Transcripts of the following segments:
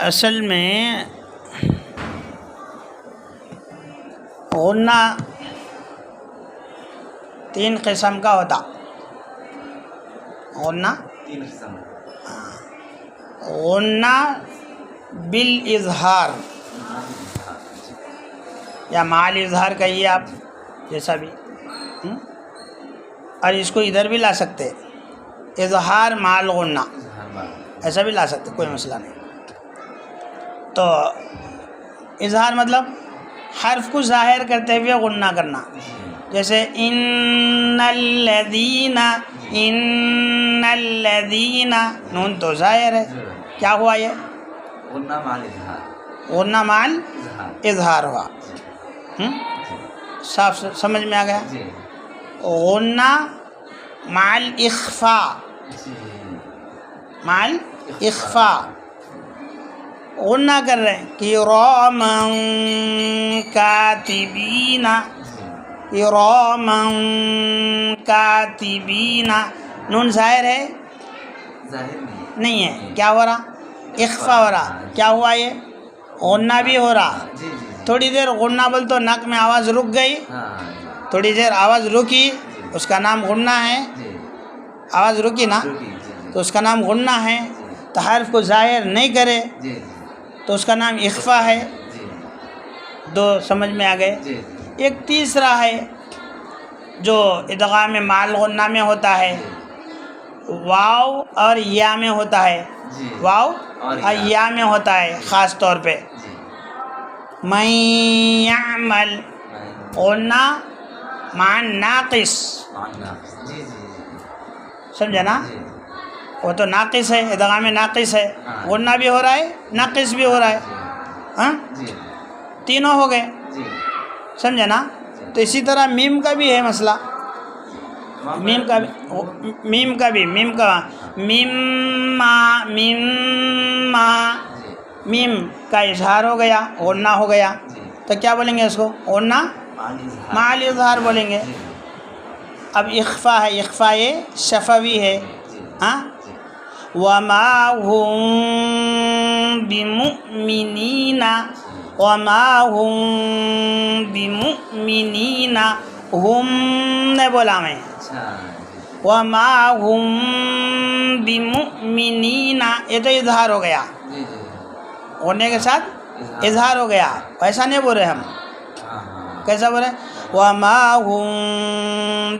اصل میں غنہ 3 قسم کا ہوتا. غنہ 3 قسم. غنہ بالاظہار یا مال اظہار کہیے آپ جیسا بھی، اور اس کو ادھر بھی لا سکتے، اظہار مال غنہ ایسا بھی لا سکتے، کوئی مسئلہ نہیں. تو اظہار مطلب حرف کو ظاہر کرتے ہوئے غنہ کرنا، جیسے ان الذین نون تو ظاہر ہے، کیا ہوا یہ؟ غنہ مال اظہار. غنہ مال اظہار ہوا. صاف سمجھ میں آ گیا؟ جی غنہ مال اخفاء، جی. مال اخفاء غنہ کر رہے ہیں، کراما کاتبین، کراما کاتبین. نون ظاہر ہے؟ ظاہر نہیں ہے. کیا ہو رہا؟ اخفاء ہو رہا. کیا ہوا یہ؟ غنہ بھی ہو رہا. جی جی. تھوڑی دیر غنہ بول تو ناک میں آواز رک گئی، تھوڑی دیر آواز رکی، اس کا نام غنہ ہے. آواز رکی نا تو اس کا نام غنہ ہے. تو حرف کو ظاہر نہیں کرے تو اس کا نام اخفاء ہے. 2 سمجھ میں آ گئے. ایک تیسرا ہے جو ادغام مال غنہ میں ہوتا ہے، واو اور یا میں ہوتا ہے. واو اور یا میں ہوتا ہے خاص طور پہ. من یعمل غنہ مع ناقص، سمجھا نا؟ وہ تو ناقص ہے، ادغام ناقص ہے، غنہ بھی ہو رہا ہے ناقص بھی ہو رہا ہے. ہاں تینوں ہو گئے، سمجھا نا؟ تو اسی طرح میم کا بھی ہے مسئلہ. میم کا میم کا اظہار ہو گیا، غنہ ہو گیا، تو کیا بولیں گے اس کو؟ غنہ مال اظہار بولیں گے. اب اخفاء ہے، اخفاء شفوی ہے. ہاں وما هم بمؤمنین، وما هم بمؤمنین، ہم نے بولا میں، وما هم بمؤمنین، یہ تو اظہار ہو گیا، غنہ کے ساتھ اظہار ہو گیا. ایسا نہیں بول رہے ہم، کیسا بول رہے؟ وما هم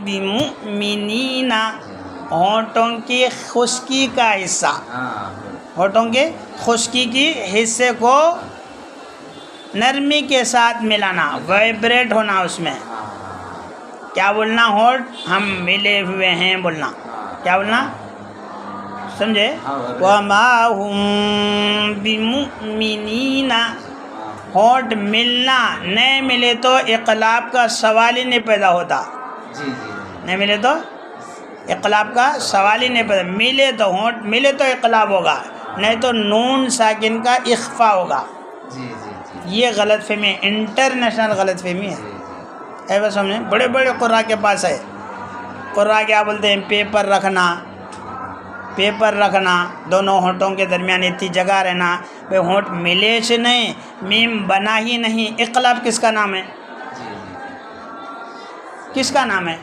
بمؤمنین، ہونٹوں کی خشکی کا حصہ، ہونٹوں کے خشکی کی حصے کو نرمی کے ساتھ ملانا، وائبریٹ ہونا اس میں. کیا بولنا؟ ہونٹ ہم ملے ہوئے ہیں بولنا. کیا بولنا؟ سمجھے؟ وما هم بمؤمنین، ہونٹ ملنا، نہیں ملے تو اقلاب کا سوال ہی نہیں پیدا ہوتا. نہیں ملے تو اقلاب کا سوال ہی نہیں پیدا. ملے تو ہونٹ ملے تو اقلاب ہوگا، نہیں تو نون ساکن کا اخفاء ہوگا. یہ غلط فہمی ہے، انٹرنیشنل غلط فہمی ہے. ایسا سمجھیں، بڑے بڑے قراء کے پاس ہے. قراء کیا بولتے ہیں؟ پیپر رکھنا، دونوں ہونٹوں کے درمیان اتنی جگہ رہنا. بھائی ہونٹ ملے سے نہیں، میم بنا ہی نہیں، اقلاب کس کا نام ہے؟ کس کا نام ہے؟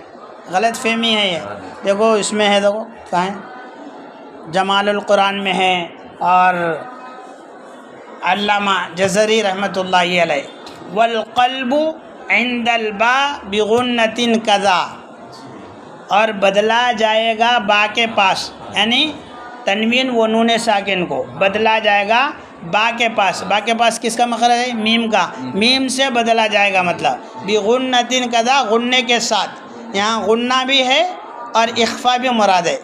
غلط فہمی ہے یہ. دیکھو اس میں ہے، دیکھو کہاں ہے؟ جمال القرآن میں ہے، اور علامہ جزری رحمۃ اللہ علیہ، والقلب عند الباء بغنۃ کذا، اور بدلا جائے گا با کے پاس، یعنی تنوین و نون ساکن کو بدلا جائے گا با کے پاس. با کے پاس کس کا مخرج ہے؟ میم کا. میم سے بدلا جائے گا مطلب بغنۃ کذا، غنے کے ساتھ. یہاں غنہ بھی ہے اور اخفاء بھی مراد ہے.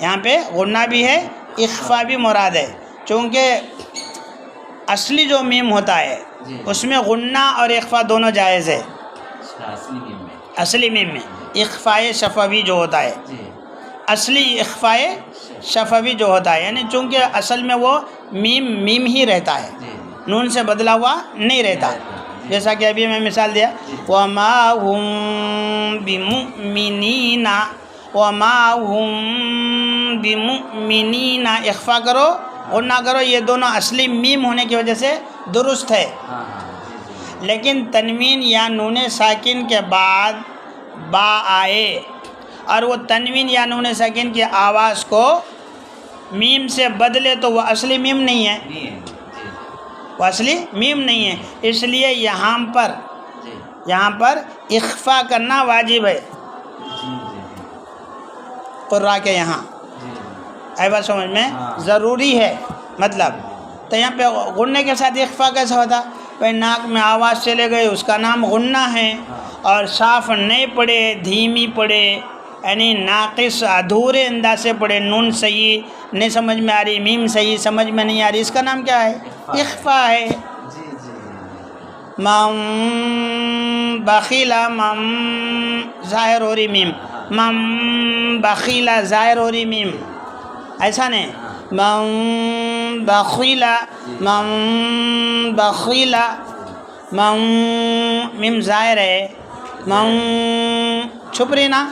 یہاں پہ غنہ بھی ہے، اخفاء بھی مراد ہے. چونکہ اصلی جو میم ہوتا ہے اس میں غنہ اور اخفاء دونوں جائز ہے. اصلی میم میں اخفاء شفوی جو ہوتا ہے، اصلی اخفاء شفوی جو ہوتا ہے، یعنی چونکہ اصل میں وہ میم ہی رہتا ہے، نون سے بدلا ہوا نہیں رہتا. جیسا کہ ابھی میں مثال دیا، وما هم بمؤمنین، وما هم بمؤمنین، اخفاء کرو غنہ کرو، یہ دونوں اصلی میم ہونے کی وجہ سے درست ہے. ہاں ہاں جی جی لیکن تنوین یا نون ساکن کے بعد با آئے اور وہ تنوین یا نون ساکن کی آواز کو میم سے بدلے تو وہ اصلی میم نہیں ہے، نہیں ہے جی وہ اصلی میم نہیں ہے. اس لیے یہاں جی پر اخفا کرنا واجب ہے جی جی قراء کے یہاں. جی اے بات سمجھ میں ہاں. ضروری ہے مطلب. تو یہاں پہ غنّے کے ساتھ اخفا کیسا ہوتا؟ بھائی ناک میں آواز چلے گئی، اس کا نام غنّہ ہے. اور صاف نہیں پڑے، دھیمی پڑے، یعنی ناقص ادھورے انداز سے پڑے، نون صحیح نہیں سمجھ میں آ رہی، میم صحیح سمجھ میں نہیں آ رہی، اس کا نام کیا ہے؟ اخفا ہے. جی جی مم بخیلا، مم ظاہر ہو رہی میم، مم بخیلا ظاہر ہو رہی میم، ایسا نہیں. مم بخیلا، مم بخیلا، مم میم ظاہر ہے، مم چھپ رہی نا،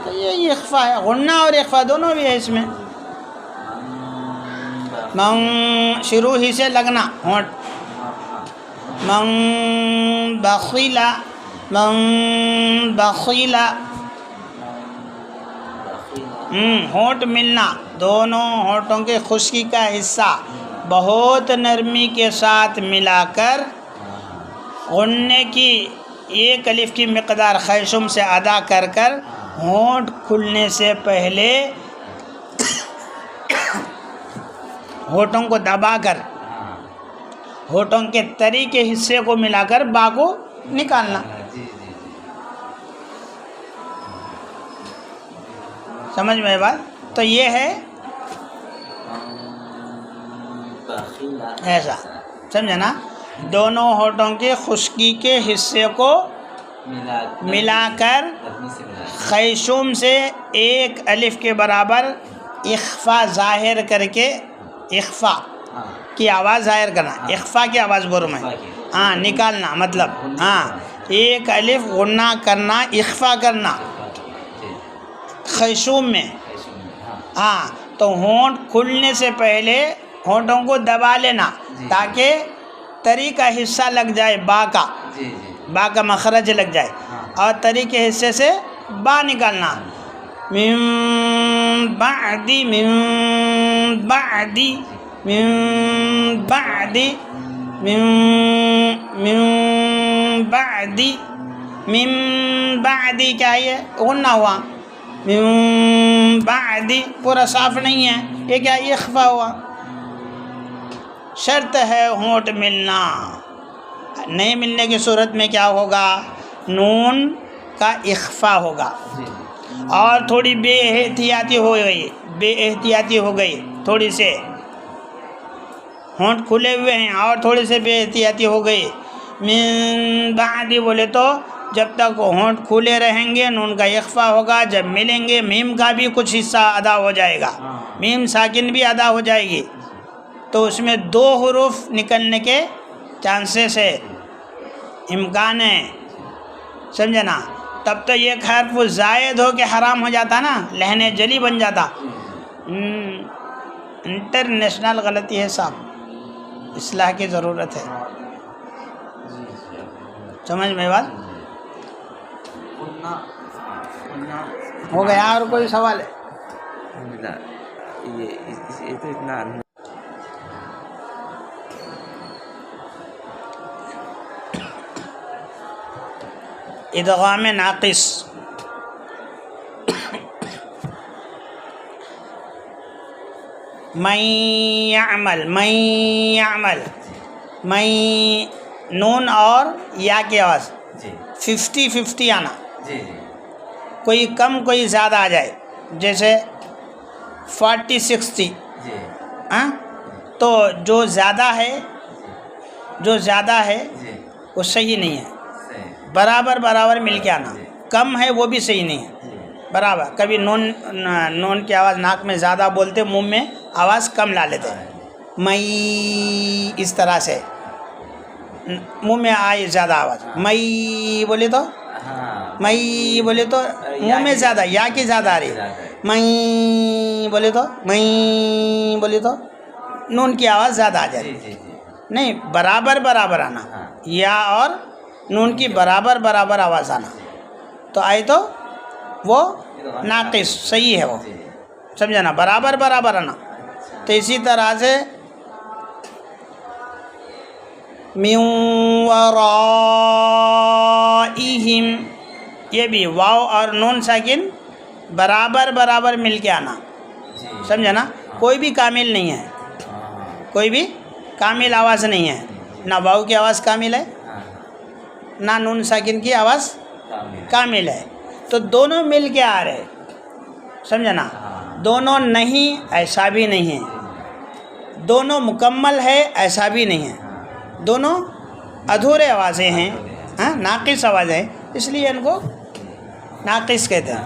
تو یہ اخفا ہے. غنّہ اور اخفا دونوں بھی ہے اس میں. مم شروع ہی سے لگنا ہونٹ، من بخیلا، من بخیلا، ہونٹ ملنا، دونوں ہونٹوں کے خشکی کا حصہ بہت نرمی کے ساتھ ملا کر غنّے کی ایک الف کی مقدار خیشم سے ادا کر کر ہونٹ کھلنے سے پہلے ہونٹوں کو دبا کر ہونٹوں کے تری کے حصے کو ملا کر با کو نکالنا. جی سمجھ میں بات؟ تو یہ ہے ایسا، سمجھا نا. دونوں ہونٹوں کے خشکی کے حصے کو ملا کر خیشوم سے ایک الف کے برابر اخفا ظاہر کر کے، اخفا کی آواز ظاہر کرنا، اخفا کی آواز بولوں میں، ہاں نکالنا مطلب، ہاں ایک الف غنّہ کرنا، اخفا کرنا خیشوم میں. ہاں تو ہونٹ کھلنے سے پہلے ہونٹوں کو دبا لینا تاکہ تری کا حصہ لگ جائے، با کا مخرج لگ جائے، اور تری کے حصے سے با نکالنا. من بعدی، من بعدی، من بعدی، من بعدی، من بعدی کیا ہے؟ غنّہ ہوا. من بعدی پورا صاف نہیں ہے، یہ کیا؟ اخفا ہوا. شرط ہے ہونٹ ملنا. نہیں ملنے کی صورت میں کیا ہوگا؟ نون کا اخفا ہوگا. اور تھوڑی بے احتیاطی ہو گئی، تھوڑی سے ہونٹ کھلے ہوئے ہیں اور تھوڑی سے بے احتیاطی ہو گئی. من بعد بولے تو جب تک ہونٹ کھلے رہیں گے نون کا اخفا ہوگا، جب ملیں گے میم کا بھی کچھ حصہ ادا ہو جائے گا، میم ساکن بھی ادا ہو جائے گی، تو اس میں دو حروف نکلنے کے چانسز ہے، امکان ہے. سمجھے نا؟ تب تو یہ حرف زائد ہو کے حرام ہو جاتا نا، لہن جلی بن جاتا. انٹرنیشنل غلطی ہے صاحب، اصلاح کی ضرورت ہے. سمجھ میں بات؟ ہو گیا اور کوئی سوال ہے؟ یہ تو اتنا ادغام ناقص. من یعمل، من یعمل، من نون اور یا کی آواز 50-50 آنا، کوئی کم کوئی زیادہ آ جائے، جیسے 40-60، ہاں تو جو زیادہ ہے وہ صحیح نہیں ہے. برابر مل کے آنا. کم ہے وہ بھی صحیح نہیں ہے، برابر. کبھی نون کی آواز ناک میں زیادہ بولتے، منہ میں آواز کم لا لیتے، مئی اس طرح سے منہ میں آئے زیادہ آواز. مئی بولے تو منہ میں زیادہ، یا کی زیادہ آ رہی. مئی بولے تو نون کی آواز زیادہ آ جائے جی جی جی نہیں برابر برابر آنا ہاں یا اور نون کی برابر برابر آواز آنا تو آئی تو وہ ناقص صحیح ہے وہ جی سمجھا نا برابر برابر آنا تو اسی طرح سے من ورائہم یہ بھی واو اور نون ساکن برابر برابر مل کے آنا جی سمجھا نا کوئی بھی کامل نہیں ہے ہاں کوئی بھی کامل آواز نہیں ہے نہ واو کی آواز کامل ہے ہاں نہ نون ساکن کی آواز کامل کامل ہے تو دونوں مل کے آ رہے سمجھا نا ہاں دونوں نہیں ایسا بھی نہیں ہے دونوں مکمل ہے ایسا بھی نہیں ہے دونوں ادھورے آوازیں ہیں ہاں ناقص آوازیں ہیں اس لیے ان کو ناقص کہتے ہیں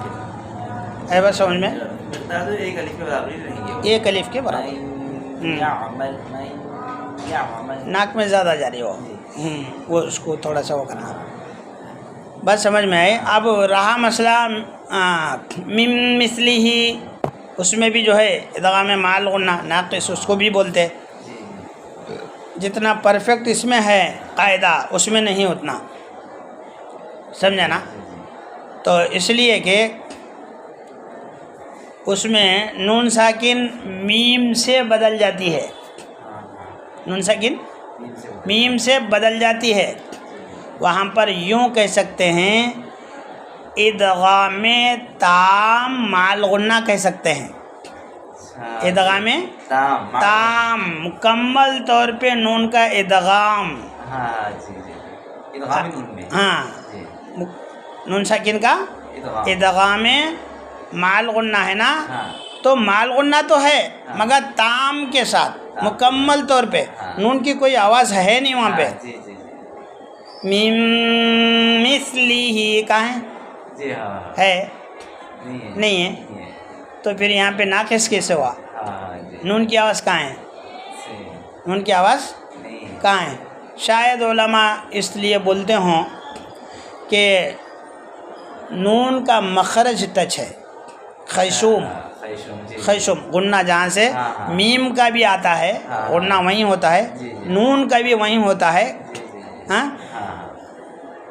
اے بس سمجھ میں بتا دو ایک الف کے برابر ہی رہیں گے ایک الف کے برابر ناک میں زیادہ جاری ہو وہ اس کو تھوڑا سا وہ کرنا بس سمجھ میں آئے اب رہا مسئلہ مم مثلی ہی اس میں بھی جو ہے ادغام مال غنہ ناقص اس کو بھی بولتے جتنا پرفیکٹ اس میں ہے قاعدہ اس میں نہیں اتنا سمجھا نا تو اس لیے کہ اس میں نون ساکن میم سے بدل جاتی ہے نون ساکن میم سے بدل جاتی ہے وہاں پر یوں کہہ سکتے ہیں ادغام تام مال غنہ کہہ سکتے ہیں ادغام تام مکمل طور پہ نون کا ادغام ہاں جی جی ادغام نون میں ہاں جی نون ساکن کا ادغام مال غنہ ہے نا ہاں تو مال غنہ تو ہے مگر تام کے ساتھ مکمل طور پہ نون کی کوئی آواز ہے نہیں وہاں پہ جی جی میم مثلی ہی کہاں ہے جی ہاں ہے نہیں ہے نہیں ہے تو پھر یہاں پہ ناقص کیسے ہوا ہاں جی نون کی آواز کہاں ہے صحیح نون کی آواز نہیں کہاں ہے شاید علماء اس لیے بولتے ہوں کہ نون کا مخرج ٹچ ہے خیشوم خیشوم غنہ جہاں سے میم کا بھی آتا ہے غنہ وہیں ہوتا ہے نون کا بھی وہیں ہوتا ہے ہاں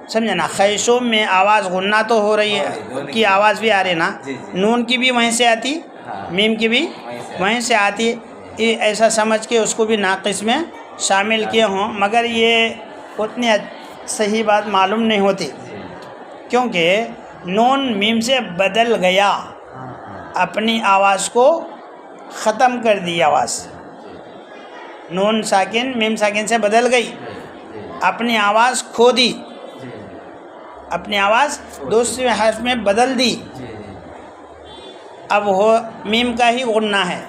سمجھے نا خیشوم میں آواز غنہ تو ہو رہی ہے کی آواز بھی آ رہی ہے نا نون کی بھی وہیں سے آتی میم کی بھی وہیں سے آتی ایسا سمجھ کے اس کو بھی ناقص میں شامل کیے ہوں مگر یہ اتنی صحیح بات معلوم نہیں ہوتی کیونکہ نون میم سے بدل گیا اپنی آواز کو ختم کر دی آواز نون ساکن میم ساکن سے بدل گئی اپنی آواز کھو دی اپنی آواز دوسرے حرف میں بدل دی اب ہو میم کا ہی غنہ ہے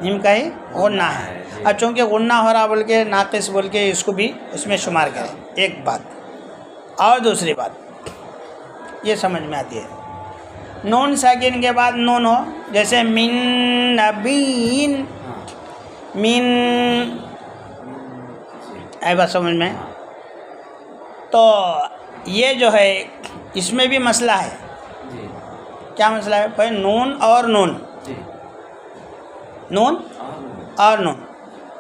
میم کا ہی غنہ ہے اور چونکہ غنہ ہو رہا بول کے ناقص بول کے اس کو بھی اس میں شمار کریں ایک بات اور دوسری بات یہ سمجھ میں آتی ہے نون ساکن کے بعد نون ہو جیسے من نبین من اے بات سمجھ میں تو یہ جو ہے اس میں بھی مسئلہ ہے کیا مسئلہ ہے بھائی نون اور نون نون اور نون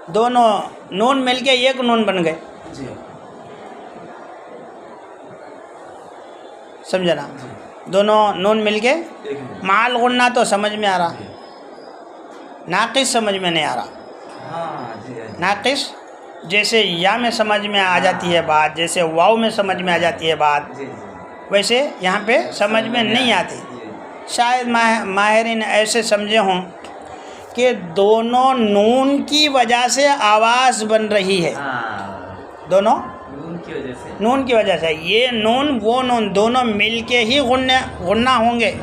دونوں نون مل کے ایک نون بن گئے سمجھا نا دونوں نون مل کے مال غنہ تو سمجھ میں آ رہا ناقص سمجھ میں نہیں آ رہا ناقص جیسے یا میں سمجھ میں آ جاتی ہے بات جیسے واو میں سمجھ میں آ جاتی ہے بات ویسے یہاں پہ سمجھ میں نہیں آتی شاید ماہرین ایسے سمجھے ہوں کہ دونوں نون کی وجہ سے آواز بن رہی ہے دونوں نون کی وجہ سے یہ نون وہ نون دونوں مل کے ہی غنہ ہوں گے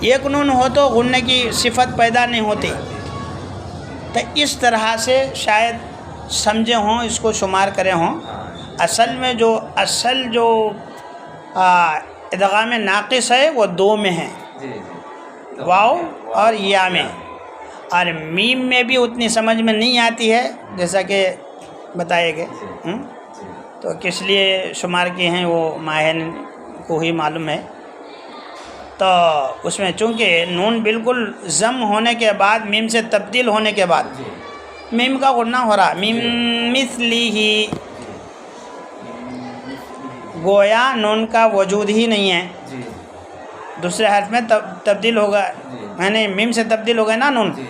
ایک نون ہو تو غنہ کی صفت پیدا نہیں ہوتی تو اس طرح سے شاید سمجھے ہوں اس کو شمار کرے ہوں اصل جو ادغام ناقص ہے وہ دو میں ہے واو اور یا میں اور میم میں بھی اتنی سمجھ میں نہیں آتی ہے جیسا کہ بتائے گئے تو کس لیے شمار کیے ہیں وہ ماہر کو ہی معلوم ہے تو اس میں چونکہ نون بالکل ضم ہونے کے بعد میم سے تبدیل ہونے کے بعد جی میم کا غنہ ہو رہا، میم مثلی ہی، گویا نون کا وجود ہی نہیں ہے، جی دوسرے حرف میں تبدیل ہوگا، جی یعنی میم سے تبدیل ہو گئے نا نون، جی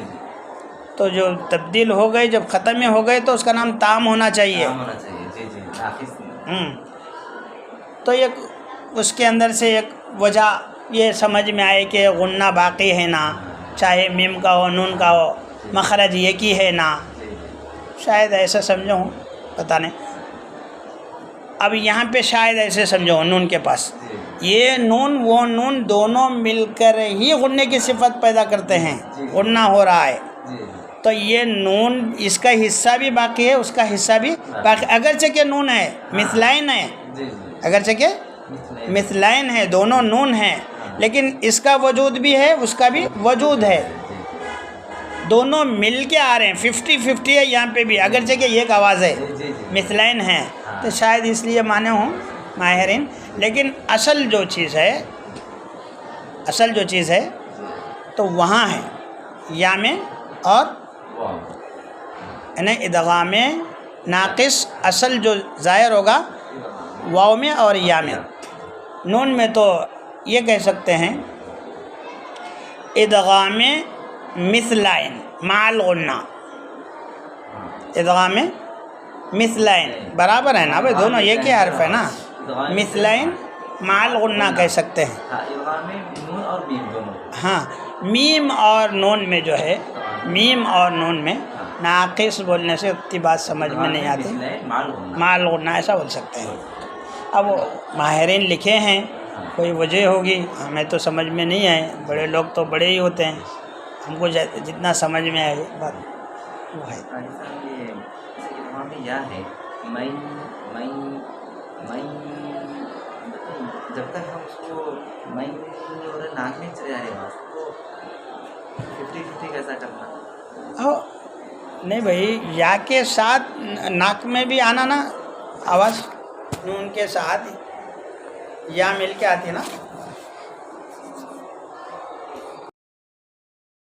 تو جو تبدیل ہو گئی جب ختم میں ہو گئے تو اس کا نام تام ہونا چاہیے۔ کام ہونا چاہیے، جی جی ناقص تو ایک اس کے اندر سے ایک وجہ یہ سمجھ میں آئے کہ غنہ باقی ہے نا، چاہے میم کا ہو نون کا ہو، مخرج ایک ہی ہے نا، جی شاید ایسا سمجھو ہوں، پتہ نہیں۔ اب یہاں پہ شاید ایسے سمجھو نون کے پاس جی یہ نون وہ نون دونوں مل کر ہی غنے کی صفت پیدا کرتے ہیں، غنہ ہو رہا ہے، جی تو یہ نون اس کا حصہ بھی باقی ہے، اس کا حصہ بھی باقی، اگرچہ کہ نون ہے، مثلین ہے، جی اگرچہ کہ مثلین ہے، دونوں نون ہیں، لیکن اس کا وجود بھی ہے، اس کا بھی وجود ہے، دونوں مل کے آ رہے ہیں، 50-50 ہے یہاں پہ بھی، اگرچہ کہ ایک آواز ہے، مثلین ہیں، تو شاید اس لیے مانے ہوں ماہرین، لیکن اصل جو چیز ہے تو وہاں ہے یا میں اور یعنی ادغام ناقص اصل جو ظاہر ہوگا واو میں اور یا میں۔ نون میں تو یہ کہہ سکتے ہیں ادغام مثلین مع الغنہ، ادغام مثلین برابر ہے نا بھائی، دونوں ایک ہی حرف ہے نا، مثلین مع الغنہ کہہ سکتے ہیں۔ نون اور میم دونوں، ہاں میم اور نون میں جو ہے، میم اور نون میں ناقص بولنے سے اتنی بات سمجھ میں نہیں آتی، مع الغنہ ایسا بول سکتے ہیں۔ اب ماہرین لکھے ہیں، کوئی وجہ ہوگی، ہمیں تو سمجھ میں نہیں آئے، بڑے لوگ تو بڑے ہی ہوتے ہیں، ہم کو جتنا سمجھ میں آئے بات وہ ہے۔ وہاں پہ یا ہے میں جب تک ہم اس کو میں اور ناک میں چلے جائے گا تو 50-50 کیسا کرنا؟ نہیں بھائی، یا کے ساتھ ناک میں بھی آنا نا آواز، نون کے ساتھ یا مل کے آتی ہے نا۔